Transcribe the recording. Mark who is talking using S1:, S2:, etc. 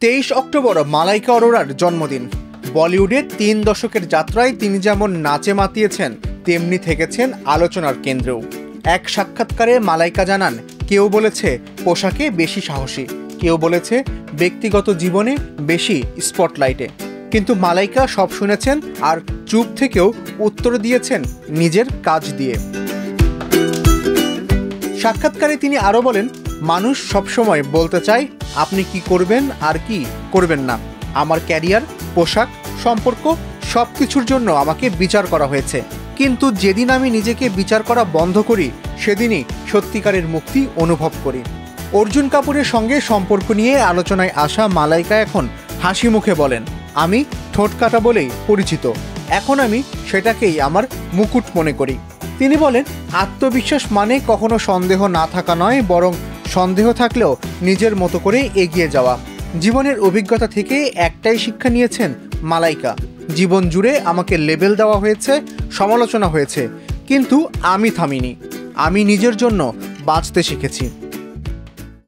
S1: 23 October Malaika অরোরার জন্মদিন। বলিউডে 3 দশকের যাত্রায় তিনি যেমন নাচে মাতিয়েছেন, তেমনি থেকেছেন আলোচনার কেন্দ্রেও। এক সাক্ষাৎকারে মালাইকা জানান, কেউ বলেছে পোশাকে বেশি সাহসী, কেউ বলেছে ব্যক্তিগত জীবনে বেশি স্পটলাইটে, কিন্তু মালাইকা সব শুনেছেন আর চুপ থেকেও উত্তর দিয়েছেন নিজের কাজ দিয়ে। সাক্ষাৎকারে তিনি আরও বলেন, মানুষ সবসময় বলতে চায় আপনি কি করবেন আর কি করবেন না। আমার ক্যারিয়ার, পোশাক, সম্পর্ক সব কিছুর জন্য আমাকে বিচার করা হয়েছে, কিন্তু যেদিন আমি নিজেকে বিচার করা বন্ধ করি সেদিনই সত্যিকারের মুক্তি অনুভব করি। অর্জুন কাপুরের সঙ্গে সম্পর্ক নিয়ে আলোচনায় আসা মালাইকা এখন হাসি মুখে বলেন, আমি ঠোঁট কাটা বলেই পরিচিত, এখন আমি সেটাকেই আমার মুকুট মনে করি। তিনি বলেন, আত্মবিশ্বাস মানে কখনো সন্দেহ না থাকা নয়, বরং সন্দেহ থাকলেও নিজের মতো করে এগিয়ে যাওয়া। জীবনের অভিজ্ঞতা থেকে একটাই শিক্ষা নিয়েছেন মালাইকা, জীবন জুড়ে আমাকে লেবেল দেওয়া হয়েছে, সমালোচনা হয়েছে, কিন্তু আমি থামিনি, আমি নিজের জন্য বাঁচতে শিখেছি।